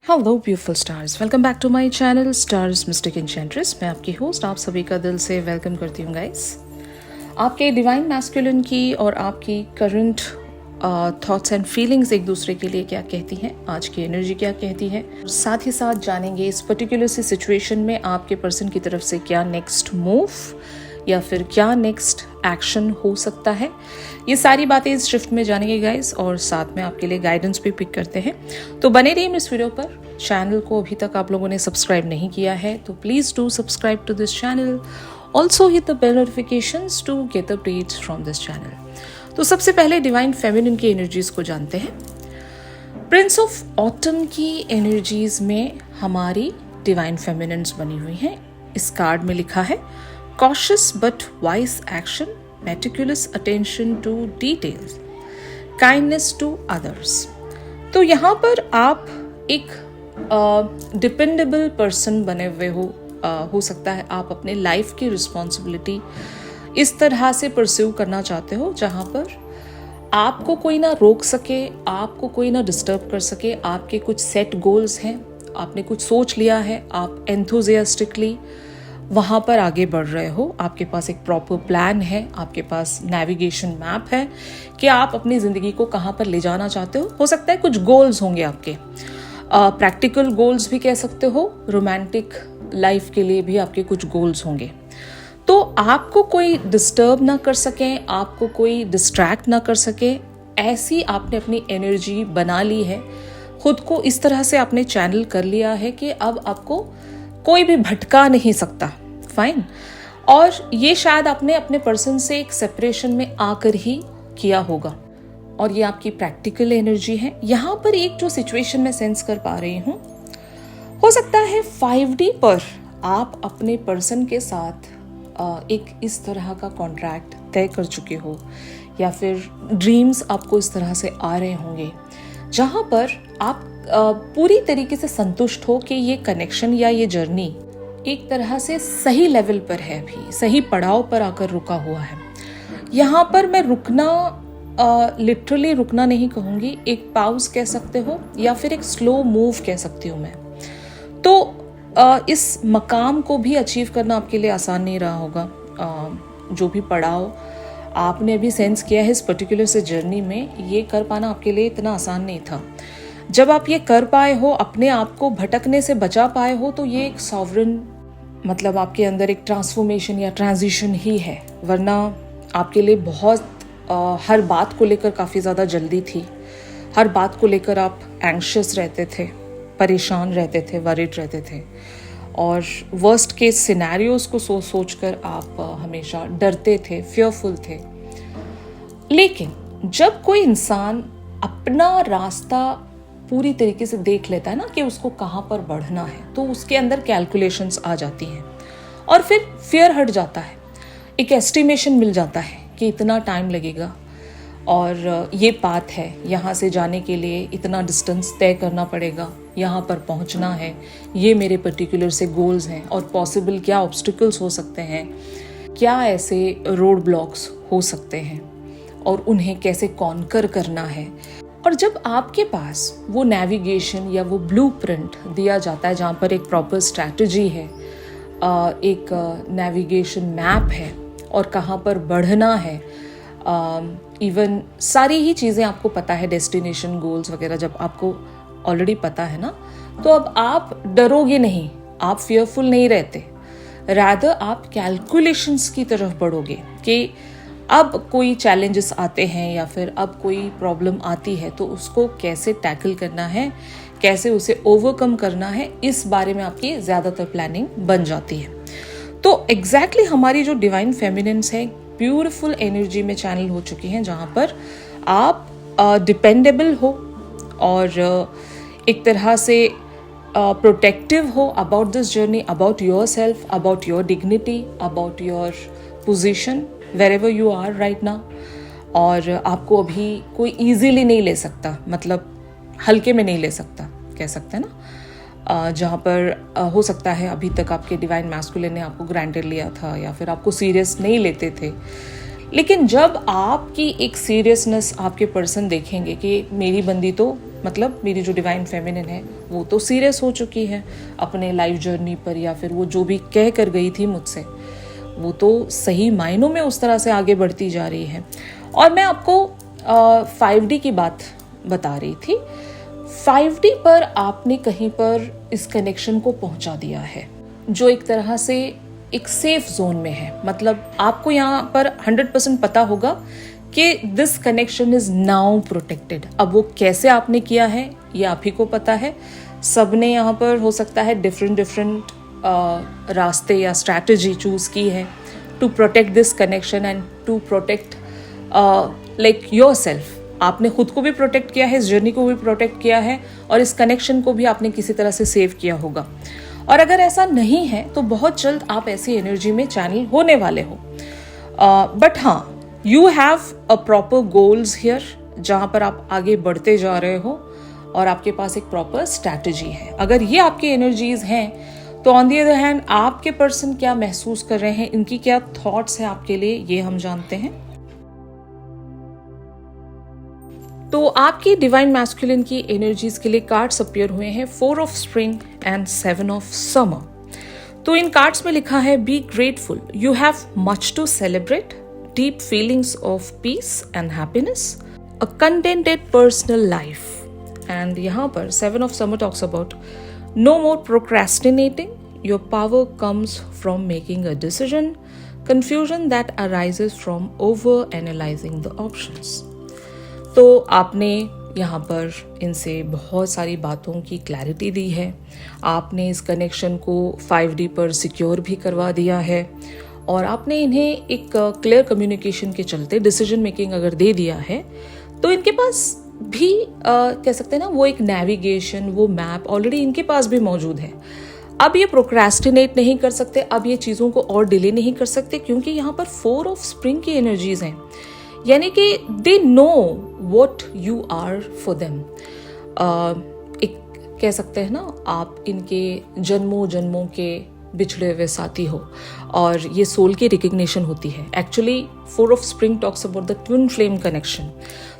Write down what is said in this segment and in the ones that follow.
Hello beautiful stars, welcome back to my channel stars mystic enchantress. मैं आपकी host आप सभी का दिल से वेलकम करती हूँ गाइस। आपके डिवाइन मैस्कुलिन की और आपकी करंट थॉट्स एंड फीलिंग्स एक दूसरे के लिए क्या कहती हैं, आज की एनर्जी क्या कहती है, साथ ही साथ जानेंगे इस पर्टिकुलर सी सिचुएशन में आपके पर्सन की तरफ से क्या नेक्स्ट मूव या फिर क्या नेक्स्ट एक्शन हो सकता है। ये सारी बातें इस शिफ्ट में जानेंगे गाइस, और साथ में आपके लिए गाइडेंस भी पिक करते हैं। तो बने रहिए इस वीडियो पर। चैनल को अभी तक आप लोगों ने सब्सक्राइब नहीं किया है तो please do subscribe to this channel. Also hit the bell notifications to get updates from this channel. तो सबसे पहले डिवाइन फेमिनिन की एनर्जीज को जानते हैं। प्रिंस ऑफ ऑटम की एनर्जीज में हमारी डिवाइन फेमिनिन्स बनी हुई हैं। इस कार्ड में लिखा है cautious but wise action, meticulous attention to details, kindness to others। तो यहाँ पर आप एक डिपेंडेबल पर्सन बने हुए हो सकता है आप अपने लाइफ की रिस्पॉन्सिबिलिटी इस तरह से परस्यू करना चाहते हो जहाँ पर आपको कोई ना रोक सके, आपको कोई ना डिस्टर्ब कर सके। आपके कुछ सेट गोल्स हैं, आपने कुछ सोच लिया है, आप एंथुजियास्टिकली वहाँ पर आगे बढ़ रहे हो। आपके पास एक प्रॉपर प्लान है, आपके पास नेविगेशन मैप है कि आप अपनी ज़िंदगी को कहाँ पर ले जाना चाहते हो सकता है कुछ गोल्स होंगे आपके, प्रैक्टिकल गोल्स भी कह सकते हो, रोमांटिक लाइफ के लिए भी आपके कुछ गोल्स होंगे। तो आपको कोई डिस्टर्ब ना कर सके, आपको कोई डिस्ट्रैक्ट ना कर सके, ऐसी आपने अपनी एनर्जी बना ली है। खुद को इस तरह से आपने चैनल कर लिया है कि अब आपको कोई भी भटका नहीं सकता। फाइन। और ये शायद आपने अपने पर्सन से एक सेपरेशन में आकर ही किया होगा, और ये आपकी प्रैक्टिकल एनर्जी है। यहाँ पर एक जो सिचुएशन में सेंस कर पा रही हूँ, हो सकता है 5D पर आप अपने पर्सन के साथ एक इस तरह का कॉन्ट्रैक्ट तय कर चुके हो, या फिर ड्रीम्स आपको इस तरह से आ रहे होंगे जहाँ पर आप पूरी तरीके से संतुष्ट हो कि ये कनेक्शन या ये जर्नी एक तरह से सही लेवल पर है, भी सही पड़ाव पर आकर रुका हुआ है। यहाँ पर मैं रुकना लिटरली रुकना नहीं कहूँगी, एक पाउज कह सकते हो या फिर एक स्लो मूव कह सकती हूँ मैं। तो इस मकाम को भी अचीव करना आपके लिए आसान नहीं रहा होगा। जो भी पड़ाव आपने अभी सेंस किया है इस पर्टिकुलर से जर्नी में, ये कर पाना आपके लिए इतना आसान नहीं था। जब आप ये कर पाए हो, अपने आप को भटकने से बचा पाए हो, तो ये एक सॉवरन मतलब आपके अंदर एक ट्रांसफॉर्मेशन या ट्रांजिशन ही है। वरना आपके लिए बहुत हर बात को लेकर काफ़ी ज़्यादा जल्दी थी, हर बात को लेकर आप एंग्शियस रहते थे, परेशान रहते थे, वरिड रहते थे, और वर्स्ट केस सिनेरियोज को सोच कर आप हमेशा डरते थे, फियरफुल थे। लेकिन जब कोई इंसान अपना रास्ता पूरी तरीके से देख लेता है ना कि उसको कहाँ पर बढ़ना है, तो उसके अंदर कैलकुलेशंस आ जाती हैं और फिर फियर हट जाता है। एक एस्टिमेशन मिल जाता है कि इतना टाइम लगेगा और ये पाथ है, यहाँ से जाने के लिए इतना डिस्टेंस तय करना पड़ेगा, यहाँ पर पहुँचना है, ये मेरे पर्टिकुलर से गोल्स हैं, और पॉसिबल क्या ऑब्स्टिकल्स हो सकते हैं, क्या ऐसे रोड ब्लॉक्स हो सकते हैं और उन्हें कैसे कॉन्कर करना है। और जब आपके पास वो नेविगेशन या वो ब्लूप्रिंट दिया जाता है जहाँ पर एक प्रॉपर स्ट्रैटेजी है, एक नेविगेशन मैप है और कहाँ पर बढ़ना है, इवन सारी ही चीज़ें आपको पता है, डेस्टिनेशन गोल्स वगैरह जब आपको ऑलरेडी पता है ना, तो अब आप डरोगे नहीं, आप फियरफुल नहीं रहते, रादर आप कैलकुलेशंस की तरफ बढ़ोगे कि अब कोई चैलेंजेस आते हैं या फिर अब कोई प्रॉब्लम आती है तो उसको कैसे टैकल करना है, कैसे उसे ओवरकम करना है, इस बारे में आपकी ज़्यादातर प्लानिंग बन जाती है। तो एग्जैक्टली हमारी जो डिवाइन फेमिनिन्स है ब्यूटीफुल एनर्जी में चैनल हो चुकी हैं, जहाँ पर आप डिपेंडेबल हो और एक तरह से प्रोटेक्टिव हो about this journey, about your self, about your dignity, about your position wherever you are right now। और आपको अभी कोई easily नहीं ले सकता, मतलब हल्के में नहीं ले सकता, कह सकते हैं ना। जहाँ पर हो सकता है अभी तक आपके डिवाइन मैस्कुलिन ने आपको ग्रांटेड लिया था या फिर आपको सीरियस नहीं लेते थे, लेकिन जब आपकी एक सीरियसनेस आपके पर्सन देखेंगे कि मेरी बंदी तो मतलब मेरी जो डिवाइन फेमिनिन है वो तो सीरियस हो चुकी है अपने लाइफ जर्नी पर, या फिर वो जो भी कह कर गई थी मुझसे वो तो सही मायनों में उस तरह से आगे बढ़ती जा रही है। और मैं आपको 5D की बात बता रही थी। 5D पर आपने कहीं पर इस कनेक्शन को पहुंचा दिया है जो एक तरह से एक सेफ जोन में है। मतलब आपको यहाँ पर 100% पता होगा कि this connection is now protected. अब वो कैसे आपने किया है ये आप ही को पता है। सबने यहाँ पर हो सकता है डिफरेंट रास्ते या स्ट्रैटेजी चूज की है to protect this connection and to protect like yourself. आपने खुद को भी प्रोटेक्ट किया है, इस जर्नी को भी प्रोटेक्ट किया है, और इस कनेक्शन को भी आपने किसी तरह से सेव किया होगा। और अगर ऐसा नहीं है तो बहुत जल्द आप ऐसी एनर्जी में चैनल होने वाले हो। बट हाँ, you have a proper goals here जहाँ पर आप आगे बढ़ते जा रहे हो और आपके पास एक प्रॉपर स्ट्रैटेजी है। अगर ये आपकी एनर्जीज हैं तो ऑन दी अदर हैंड आपके पर्सन क्या महसूस कर रहे हैं, इनकी क्या थॉट्स हैं आपके लिए, ये हम जानते हैं। तो आपकी डिवाइन मैस्कुलिन की एनर्जीज के लिए कार्ड्स अपीयर हुए हैं 4 of spring and 7 of summer. तो इन कार्ड्स में लिखा है be grateful, you have much to celebrate, deep feelings of peace and happiness, a contented personal life. And यहाँ पर 7 of summer talks about no more procrastinating, your power comes from making a decision, confusion that arises from over analyzing the options। तो आपने यहाँ पर इनसे बहुत सारी बातों की क्लैरिटी दी है। आपने इस कनेक्शन को 5D पर सिक्योर भी करवा दिया है और आपने इन्हें एक क्लियर कम्युनिकेशन के चलते डिसीजन मेकिंग अगर दे दिया है तो इनके पास भी कह सकते हैं ना, वो एक नेविगेशन, वो मैप ऑलरेडी इनके पास भी मौजूद है। अब ये प्रोक्रेस्टिनेट नहीं कर सकते, अब ये चीज़ों को और डिले नहीं कर सकते, क्योंकि यहाँ पर 4 ऑफ स्प्रिंग की एनर्जीज हैं। यानी कि they know what you are for them. एक कह सकते हैं ना, आप इनके जन्मों जन्मों के बिछड़े हुए साथी हो और ये सोल की रिकग्निशन होती है। Actually 4 of spring talks about the twin flame connection.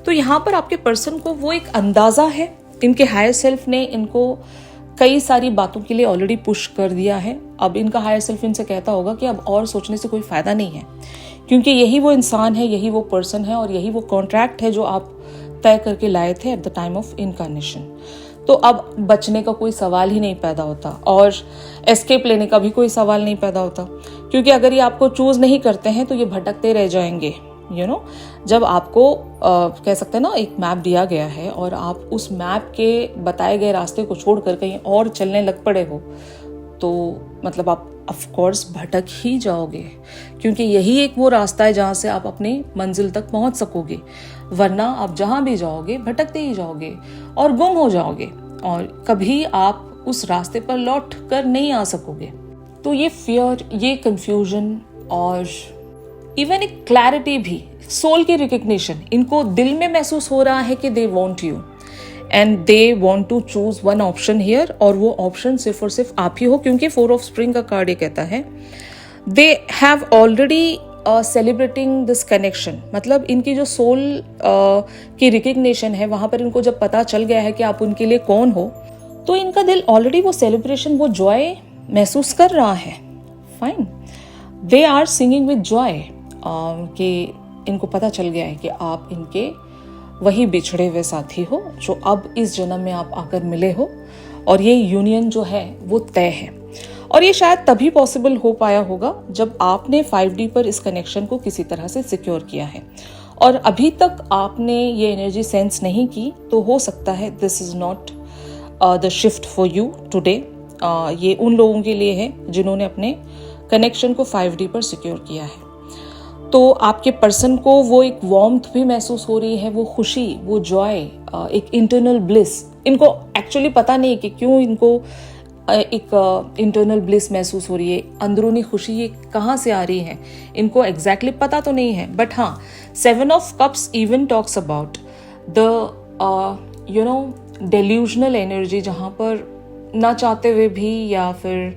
तो यहाँ पर आपके पर्सन को वो एक अंदाजा है, इनके हायर सेल्फ ने इनको कई सारी बातों के लिए ऑलरेडी पुश कर दिया है। अब इनका हायर सेल्फ इनसे कहता होगा कि अब और सोचने से कोई फायदा नहीं है, क्योंकि यही वो इंसान है, यही वो पर्सन है और यही वो कॉन्ट्रैक्ट है जो आप तय करके लाए थे at the time of incarnation. तो अब बचने का कोई सवाल ही नहीं पैदा होता और एस्केप लेने का भी कोई सवाल नहीं पैदा होता, क्योंकि अगर ये आपको चूज नहीं करते हैं तो ये भटकते रह जाएंगे। जब आपको कह सकते हैं ना, एक मैप दिया गया है और आप उस मैप के बताए गए रास्ते को छोड़कर कहीं और चलने लग पड़े हो तो मतलब आप ऑफ कोर्स भटक ही जाओगे, क्योंकि यही एक वो रास्ता है जहाँ से आप अपनी मंजिल तक पहुँच सकोगे। वरना आप जहाँ भी जाओगे भटकते ही जाओगे और गुम हो जाओगे और कभी आप उस रास्ते पर लौट कर नहीं आ सकोगे। तो ये फियर, ये कंफ्यूजन और इवन एक क्लैरिटी भी, सोल की रिकग्निशन, इनको दिल में महसूस हो रहा है कि they want you and they want to choose one option here, और वो ऑप्शन सिर्फ और सिर्फ आप ही हो, क्योंकि 4 ऑफ स्प्रिंग का कार्ड ये कहता है they have already celebrating this connection. मतलब इनकी जो सोल की रिकग्निशन है वहां पर इनको जब पता चल गया है कि आप उनके लिए कौन हो, तो इनका दिल ऑलरेडी वो सेलिब्रेशन, वो जॉय महसूस कर रहा है। Fine, they are singing with joy कि इनको पता चल गया है कि आप इनके वही बिछड़े हुए साथी हो जो अब इस जन्म में आप आकर मिले हो, और ये यूनियन जो है वो तय है। और ये शायद तभी पॉसिबल हो पाया होगा जब आपने 5D पर इस कनेक्शन को किसी तरह से सिक्योर किया है, और अभी तक आपने ये एनर्जी सेंस नहीं की तो हो सकता है this is not the shift for you today. ये उन लोगों के लिए है जिन्होंने अपने कनेक्शन को 5D पर सिक्योर किया है। तो आपके पर्सन को वो एक वार्मथ भी महसूस हो रही है, वो खुशी, वो जॉय, एक इंटरनल ब्लिस। इनको एक्चुअली पता नहीं कि क्यों इनको एक इंटरनल ब्लिस महसूस हो रही है, अंदरूनी खुशी ये कहाँ से आ रही है, इनको एग्जैक्टली पता तो नहीं है। बट हाँ, 7 of cups even talks about the delusional energy, जहाँ पर ना चाहते हुए भी या फिर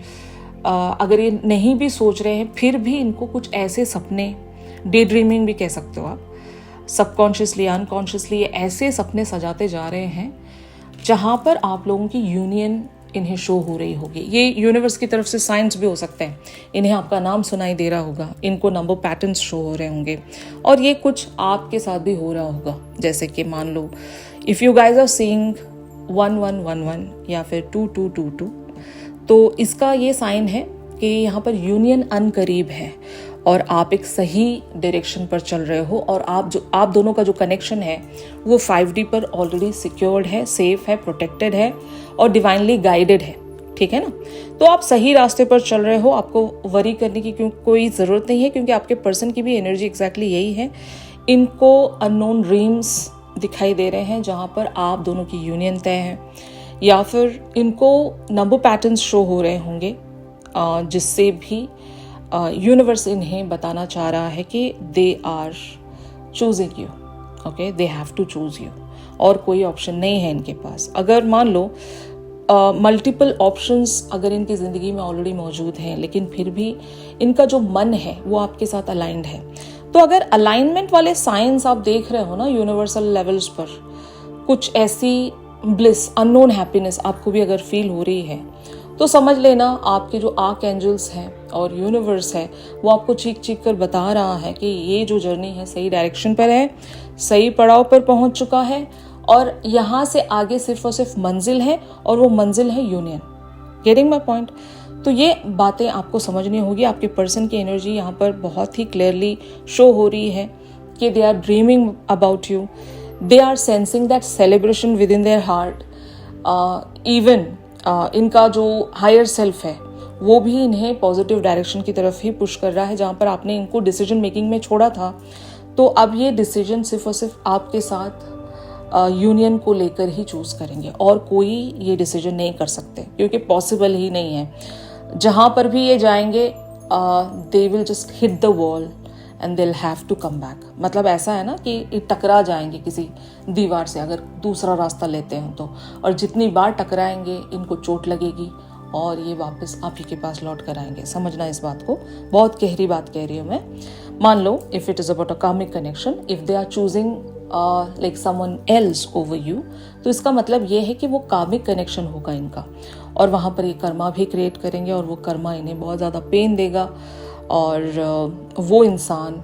अगर ये नहीं भी सोच रहे हैं फिर भी इनको कुछ ऐसे सपने, डे ड्रीमिंग भी कह सकते हो आप, सबकॉन्शियसली अनकॉन्शियसली ऐसे सपने सजाते जा रहे हैं जहाँ पर आप लोगों की यूनियन इन्हें शो हो रही होगी। ये यूनिवर्स की तरफ से साइंस भी हो सकते हैं, इन्हें आपका नाम सुनाई दे रहा होगा, इनको नंबर पैटर्न्स शो हो रहे होंगे, और ये कुछ आपके साथ भी हो रहा होगा। जैसे कि मान लो if you guys are seeing 1111 या फिर 2222, तो इसका ये साइन है कि यहाँ पर यूनियन अनकरीब है और आप एक सही डायरेक्शन पर चल रहे हो, और आप दोनों का जो कनेक्शन है वो 5D पर ऑलरेडी सिक्योर्ड है, सेफ है, प्रोटेक्टेड है और डिवाइनली गाइडेड है। ठीक है ना? तो आप सही रास्ते पर चल रहे हो, आपको वरी करने की कोई ज़रूरत नहीं है, क्योंकि आपके पर्सन की भी एनर्जी एग्जैक्टली यही है। इनको अननोन ड्रीम्स दिखाई दे रहे हैं जहाँ पर आप दोनों की यूनियन तय है, या फिर इनको नंबर पैटर्न्स शो हो रहे होंगे जिससे भी यूनिवर्स इन्हें बताना चाह रहा है कि they are choosing you, okay, they have to choose you, और कोई ऑप्शन नहीं है इनके पास। अगर मान लो मल्टीपल ऑप्शंस अगर इनकी ज़िंदगी में ऑलरेडी मौजूद हैं, लेकिन फिर भी इनका जो मन है वो आपके साथ अलाइंड है, तो अगर अलाइनमेंट वाले साइंस आप देख रहे हो ना यूनिवर्सल लेवल्स पर, कुछ ऐसी ब्लिस, अननोन हैप्पीनेस आपको भी अगर फील हो रही है, तो समझ लेना आपके जो आर्क एंजल्स हैं और यूनिवर्स है वो आपको चीख चीख कर बता रहा है कि ये जो जर्नी है सही डायरेक्शन पर है, सही पड़ाव पर पहुंच चुका है, और यहाँ से आगे सिर्फ और सिर्फ मंजिल है, और वो मंजिल है यूनियन। Getting my point? तो ये बातें आपको समझनी होगी। आपके पर्सन की एनर्जी यहाँ पर बहुत ही क्लियरली शो हो रही है कि they are dreaming about you, they are sensing that celebration within their heart. Even इनका जो हायर सेल्फ है वो भी इन्हें पॉजिटिव डायरेक्शन की तरफ ही पुश कर रहा है। जहाँ पर आपने इनको डिसीजन मेकिंग में छोड़ा था, तो अब ये डिसीजन सिर्फ और सिर्फ आपके साथ यूनियन को लेकर ही चूज करेंगे, और कोई ये डिसीजन नहीं कर सकते, क्योंकि पॉसिबल ही नहीं है। जहाँ पर भी ये जाएंगे they will just hit the wall and they will have to come back. मतलब ऐसा है ना कि ये टकरा जाएंगे किसी दीवार से अगर दूसरा रास्ता लेते हैं तो, और जितनी बार टकराएंगे इनको चोट लगेगी और ये वापस आप ही के पास लौट कर आएंगे। समझना इस बात को, बहुत गहरी बात कह रही हूँ मैं। मान लो if it is about a karmic connection, if they are choosing like someone else over you, तो इसका मतलब ये है कि वो कार्मिक कनेक्शन होगा इनका, और वहाँ पर ये कर्मा भी क्रिएट करेंगे, और वो कर्मा इन्हें बहुत ज़्यादा पेन देगा, और वो इंसान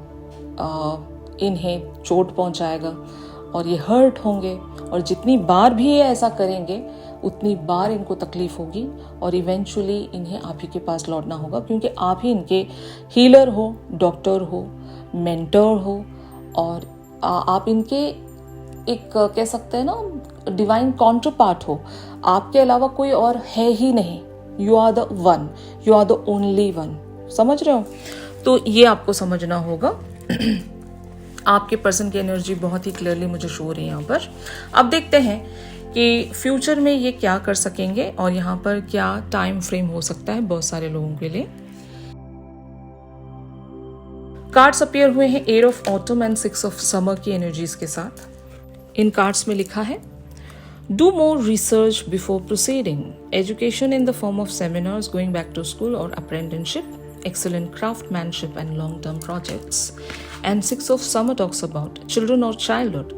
इन्हें चोट पहुँचाएगा और ये हर्ट होंगे, और जितनी बार भी ये ऐसा करेंगे उतनी बार इनको तकलीफ होगी, और इवेंचुअली इन्हें आप ही के पास लौटना होगा, क्योंकि आप ही इनके हीलर हो, डॉक्टर हो, मेंटर हो, और आप इनके एक कह सकते हैं ना डिवाइन काउंटर पार्ट हो। आपके अलावा कोई और है ही नहीं। You are the one, you are the only one. समझ रहे हो? तो ये आपको समझना होगा। आपके पर्सन की एनर्जी बहुत ही क्लियरली मुझे शो हो रही है यहाँ पर। अब देखते हैं कि फ्यूचर में ये क्या कर सकेंगे, और यहाँ पर क्या टाइम फ्रेम हो सकता है बहुत सारे लोगों के लिए। कार्ड्स अपीयर हुए हैं 8 of autumn and 6 of summer की एनर्जीज के साथ। इन कार्ड्स में लिखा है, do more research before proceeding, education in the form of seminars, going back to school और apprenticeship, excellent craftsmanship and long-term projects. And 6 of summer talks about children or childhood,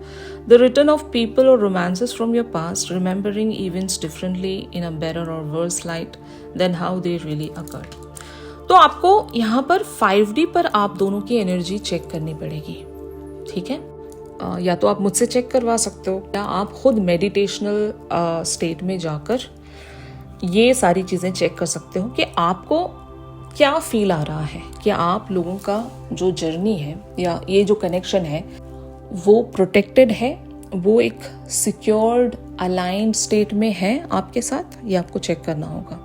the return of people or romances from your past, remembering events differently in a better or worse light than how they really occurred. तो आपको यहाँ पर 5D पर आप दोनों की energy check करनी पड़ेगी। ठीक है? या तो आप मुझसे चेक करवा सकते हो, या आप खुद मेडिटेशनल स्टेट में जाकर ये सारी चीज़ें चेक कर सकते हो कि आपको क्या फील आ रहा है, कि आप लोगों का जो जर्नी है या ये जो कनेक्शन है वो प्रोटेक्टेड है, वो एक सिक्योर्ड अलाइंड स्टेट में है आपके साथ, ये आपको चेक करना होगा।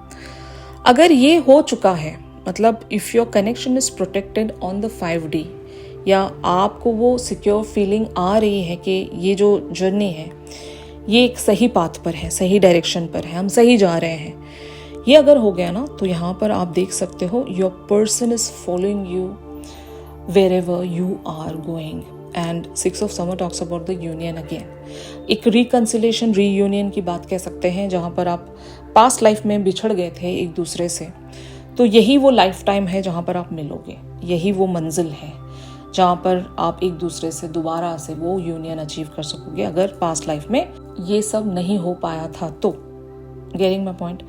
अगर ये हो चुका है, मतलब if your connection is protected on the 5D, या आपको वो सिक्योर फीलिंग आ रही है कि ये जो जर्नी है ये एक सही पाथ पर है, सही डायरेक्शन पर है, हम सही जा रहे हैं, ये अगर हो गया ना, तो यहाँ पर आप देख सकते हो your person is following you wherever you are going. And 6 of summer talks about the union again, एक रिकंसिलेशन, रीयूनियन की बात कह सकते हैं, जहाँ पर आप पास्ट लाइफ में बिछड़ गए थे एक दूसरे से, तो यही वो लाइफ टाइम है जहाँ पर आप मिलोगे, यही वो मंजिल है जहाँ पर आप एक दूसरे से दोबारा से वो यूनियन अचीव कर सकोगे अगर पास्ट लाइफ में ये सब नहीं हो पाया था तो। Getting my point?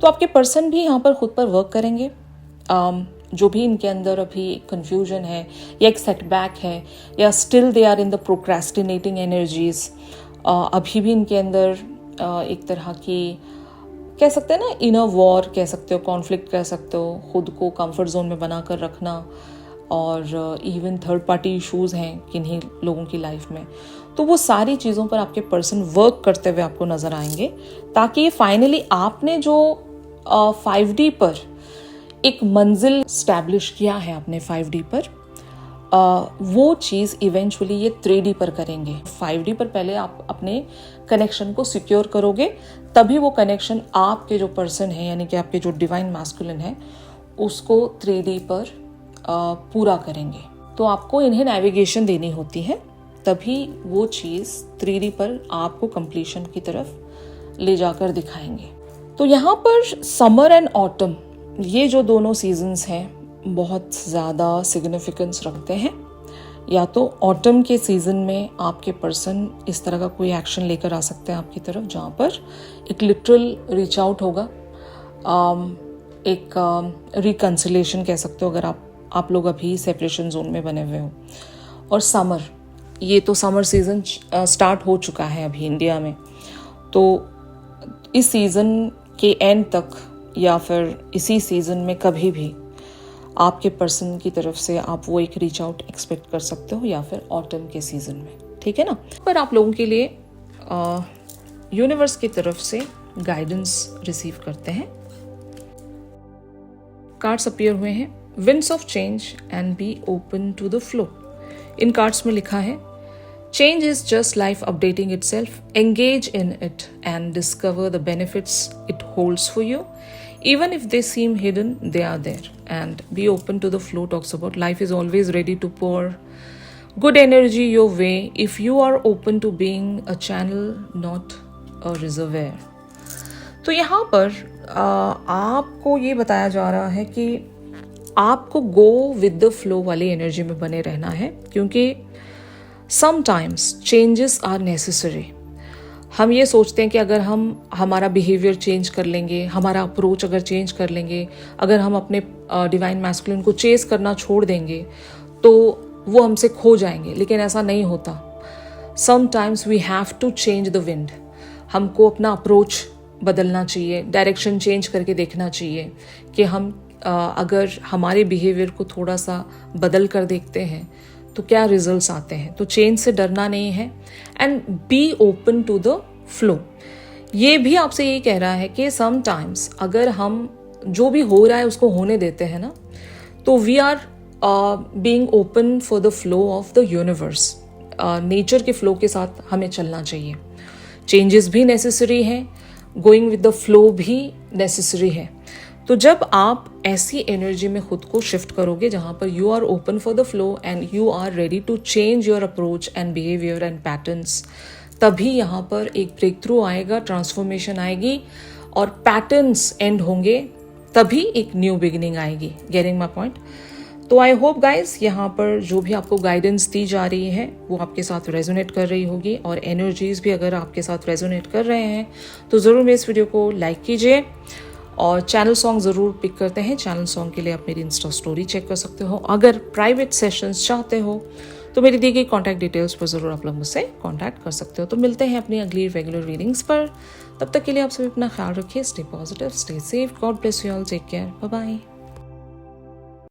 तो आपके पर्सन भी यहाँ पर खुद पर वर्क करेंगे। जो भी इनके अंदर अभी कंफ्यूजन है या एक सेटबैक है या still they are in the procrastinating energies, अभी भी इनके अंदर एक तरह की कह सकते हैं ना इनर वॉर कह सकते हो, कॉन्फ्लिक्ट कह सकते हो, खुद को कंफर्ट जोन में बना कर रखना, और इवन थर्ड पार्टी इश्यूज हैं किन्हीं लोगों की लाइफ में। तो वो सारी चीज़ों पर आपके पर्सन वर्क करते हुए आपको नज़र आएंगे, ताकि फाइनली आपने जो 5D पर एक मंजिल स्टैब्लिश किया है अपने 5D पर, वो चीज़ इवेंचुअली ये 3D पर करेंगे। 5D पर पहले आप अपने कनेक्शन को सिक्योर करोगे, तभी वो कनेक्शन आपके जो पर्सन है यानी कि आपके जो डिवाइन मैस्कुलिन है उसको 3D पर पूरा करेंगे। तो आपको इन्हें नेविगेशन देनी होती है, तभी वो चीज़ 3D पर आपको कंप्लीशन की तरफ ले जाकर दिखाएंगे। तो यहाँ पर समर एंड ऑटम, ये जो दोनों सीजन्स हैं बहुत ज़्यादा सिग्निफिकेंस रखते हैं। या तो ऑटम के सीज़न में आपके पर्सन इस तरह का कोई एक्शन लेकर आ सकते हैं आपकी तरफ, जहाँ पर एक लिटरल रीच आउट होगा, एक रिकन्सिलेशन कह सकते हो अगर आप लोग अभी सेपरेशन जोन में बने हुए हो। और समर, ये तो समर सीज़न स्टार्ट हो चुका है अभी इंडिया में, तो इस सीज़न के एंड तक या फिर इसी सीज़न में कभी भी आपके पर्सन की तरफ से आप वो एक रीच आउट एक्सपेक्ट कर सकते हो, या फिर ऑटम के सीज़न में, ठीक है ना। पर आप लोगों के लिए यूनिवर्स की तरफ से गाइडेंस रिसीव करते हैं। कार्ड्स अपीयर हुए हैं, winds of change and be open to the flow. इन कार्ड्स में लिखा है, change is just life updating itself, engage in it and discover the benefits it holds for you. Even if they seem hidden, they are there. And be open to the flow talks about life is always ready to pour good energy your way if you are open to being a channel, not a reservoir. तो यहाँ पर आपको ये बताया जा रहा है कि आपको go with the flow वाली एनर्जी में बने रहना है, क्योंकि sometimes changes are necessary. हम ये सोचते हैं कि अगर हम हमारा बिहेवियर चेंज कर लेंगे, हमारा अप्रोच अगर चेंज कर लेंगे, अगर हम अपने डिवाइन मैस्कुलिन को चेस करना छोड़ देंगे तो वो हमसे खो जाएंगे, लेकिन ऐसा नहीं होता। Sometimes we have to change the wind. हमको अपना अप्रोच बदलना चाहिए, डायरेक्शन चेंज करके देखना चाहिए कि हम अगर हमारे बिहेवियर को थोड़ा सा बदल कर देखते हैं तो क्या रिजल्ट्स आते हैं। तो चेंज से डरना नहीं है, and be open to the flow. ये भी आपसे यही कह रहा है कि समटाइम्स अगर हम जो भी हो रहा है उसको होने देते हैं ना, तो we are being open for the flow of the universe. Nature के फ्लो के साथ हमें चलना चाहिए। चेंजेस भी नेसेसरी हैं, गोइंग विद द फ्लो भी नेसेसरी है। तो जब आप ऐसी एनर्जी में खुद को शिफ्ट करोगे जहाँ पर you are open for the flow and you are ready to change your approach and behaviour and patterns, तभी यहाँ पर एक ब्रेक थ्रू आएगा, ट्रांसफॉर्मेशन आएगी और पैटर्न्स एंड होंगे, तभी एक न्यू बिगिनिंग आएगी। Getting my point? तो आई होप गाइज यहाँ पर जो भी आपको गाइडेंस दी जा रही है वो आपके साथ रेजोनेट कर रही होगी, और एनर्जीज भी अगर आपके साथ रेजोनेट कर रहे हैं तो ज़रूर मेरे इस वीडियो को लाइक कीजिए, और चैनल सॉन्ग ज़रूर पिक करते हैं। चैनल सॉन्ग के लिए आप मेरी इंस्टा स्टोरी चेक कर सकते हो। अगर प्राइवेट सेशंस चाहते हो तो मेरी दी गई कॉन्टैक्ट डिटेल्स पर ज़रूर आप लोग मुझसे कॉन्टैक्ट कर सकते हो। तो मिलते हैं अपनी अगली रेगुलर रीडिंग्स पर। तब तक के लिए आप सभी अपना ख्याल रखिए। Stay positive, stay safe, God bless you all, take care, bye bye.